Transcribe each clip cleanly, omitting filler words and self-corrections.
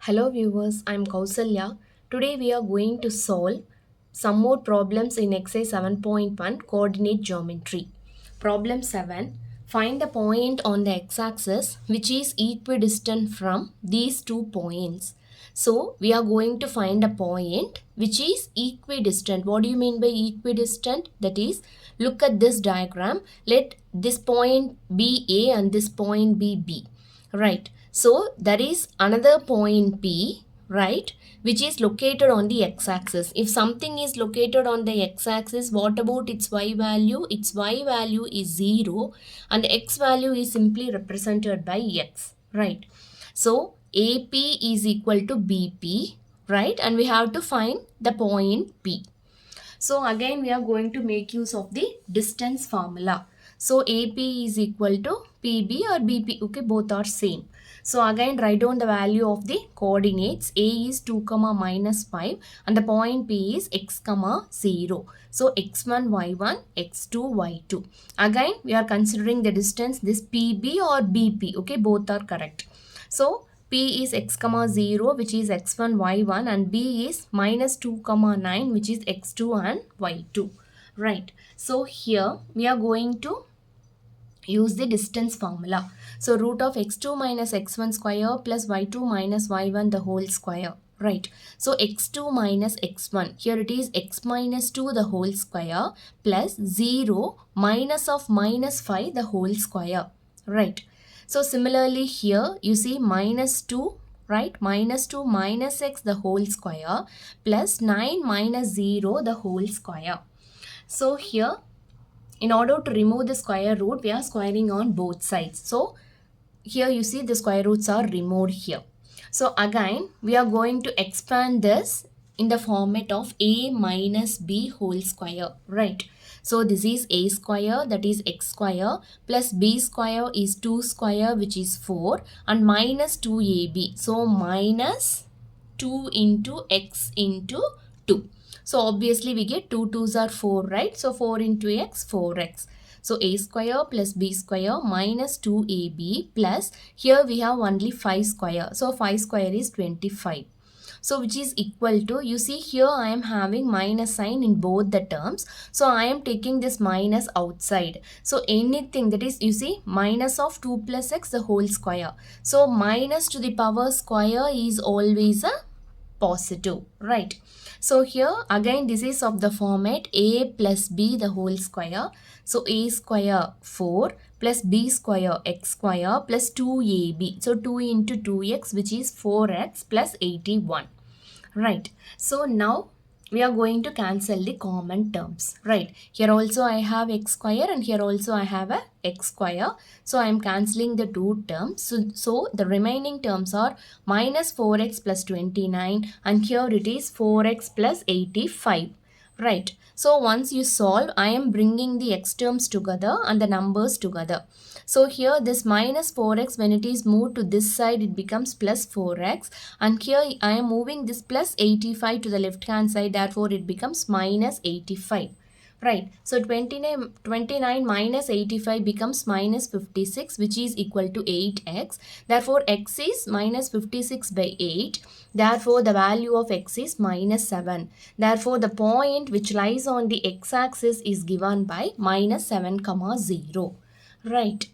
Hello viewers, I am Kausalya. Today we are going to solve some more problems in exercise 7.1 coordinate geometry. Problem 7. Find the point on the x-axis which is equidistant from these 2 points. So we are going to find a point which is equidistant. What do you mean by equidistant? That is, look at this diagram. Let this point be A and this point be B. Right. So there is another point P, right, which is located on the x-axis. If something is located on the x-axis, what about its y value? Its y value is 0 and the x value is simply represented by x, right? So AP is equal to BP, right? And we have to find the point P. So again we are going to make use of the distance formula. So AP is equal to PB or BP. Okay, both are same. So again write down the value of the coordinates. A is 2, minus 5 and the point P is x, 0. So x1, y1, x2, y2. Again we are considering the distance this PB or BP. Okay, both are correct. So P is x, 0 which is x1, y1 and B is minus 2, 9 which is x2 and y2. Right. So here we are going to use the distance formula. So root of x2 minus x1 square plus y2 minus y1 the whole square. Right. So x2 minus x1. Here it is x minus 2 the whole square plus 0 minus of minus 5 the whole square. Right. So similarly here you see minus 2, right, minus 2 minus x the whole square plus 9 minus 0 the whole square. So here in order to remove the square root we are squaring on both sides. So here you see the square roots are removed here. So again we are going to expand this in the format of a minus b whole square, right? So this is a square, that is x square, plus b square is 2 square which is 4 and minus 2ab. So minus 2 into x into 2. So obviously we get 2 2s are 4, right? So 4 into x, 4x. So a square plus b square minus 2ab plus here we have only 5 square. So 5 square is 25. So which is equal to, you see here I am having minus sign in both the terms. So I am taking this minus outside. So anything that is, you see, minus of 2 plus x the whole square. So minus to the power square is always a positive, right? So here again this is of the format a plus b the whole square. So a square 4 plus b square x square plus 2ab. So 2 into 2x which is 4x plus 81. Right. So now we are going to cancel the common terms. Right. Here also I have x square and here also I have a x square. So I am cancelling the two terms. So the remaining terms are minus 4x plus 29 and here it is 4x plus 85. Right. So once you solve, I am bringing the x terms together and the numbers together. So here this minus 4x, when it is moved to this side, it becomes plus 4x. And here I am moving this plus 85 to the left hand side. Therefore, it becomes minus 85. Right. So 29 minus 85 becomes minus 56 which is equal to 8x. Therefore, x is minus 56 by 8. Therefore, the value of x is minus 7. Therefore, the point which lies on the x-axis is given by minus 7, 0. Right.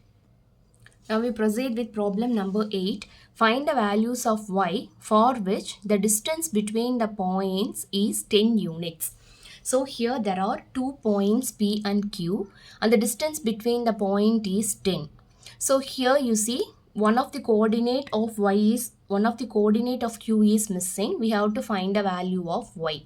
Now we proceed with problem number 8. Find the values of y for which the distance between the points is 10 units. So here there are 2 points P and Q and the distance between the point is 10. So here you see one of the coordinate of Q is missing. We have to find the value of y.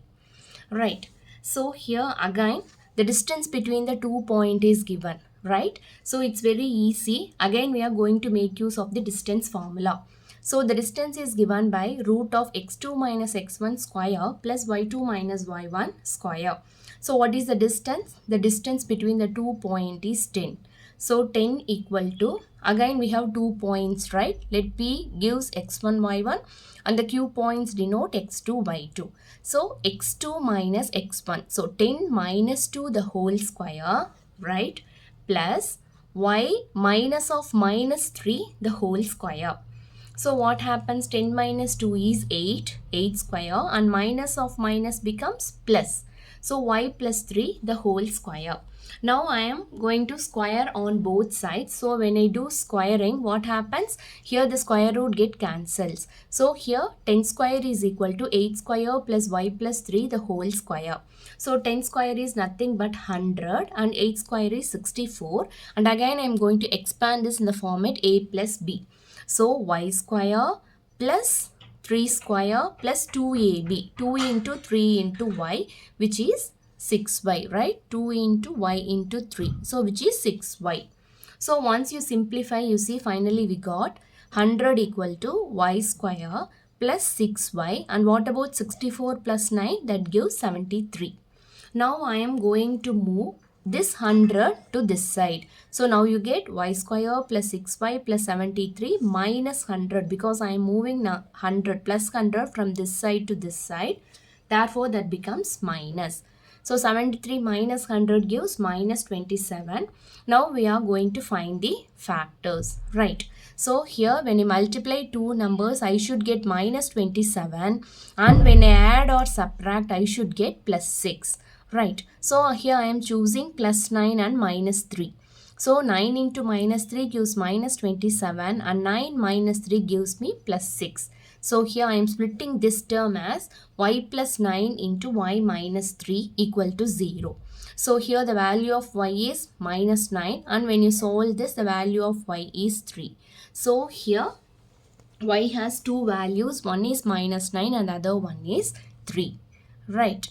Right. So here again the distance between the 2 points is given. Right. So it's very easy. Again we are going to make use of the distance formula. So the distance is given by root of x2 minus x1 square plus y2 minus y1 square. So what is the distance? The distance between the 2 points is 10. So 10 equal to, again we have 2 points, right? Let P gives x1, y1 and the Q points denote x2, y2. So x2 minus x1. So 10 minus 2 the whole square, right? Plus y minus of minus 3 the whole square. So what happens? 10 minus 2 is 8, 8 square, and minus of minus becomes plus. So y plus 3 the whole square. Now I am going to square on both sides. So when I do squaring, what happens? Here the square root get cancels. So here 10 square is equal to 8 square plus y plus 3 the whole square. So 10 square is nothing but 100 and 8 square is 64. And again I am going to expand this in the format a plus b. So y square plus 3 square plus 2ab. 2 into 3 into y, which is 6y, right? 2 into y into 3. So which is 6y. So once you simplify, you see finally we got 100 equal to y square plus 6y. And what about 64 plus 9? That gives 73. Now I am going to move this 100 to this side. So now you get y square plus 6y plus 73 minus 100, because I am moving now 100 plus 100 from this side to this side. Therefore that becomes minus. So 73 minus 100 gives minus 27. Now we are going to find the factors, right? So here when you multiply two numbers, I should get minus 27, and when I add or subtract, I should get plus 6, right? So here I am choosing plus 9 and minus 3. So 9 into minus 3 gives minus 27, and 9 minus 3 gives me plus 6. So here I am splitting this term as y plus 9 into y minus 3 equal to 0. So here the value of y is minus 9, and when you solve this, the value of y is 3. So here y has two values, one is minus 9 and the other one is 3, right?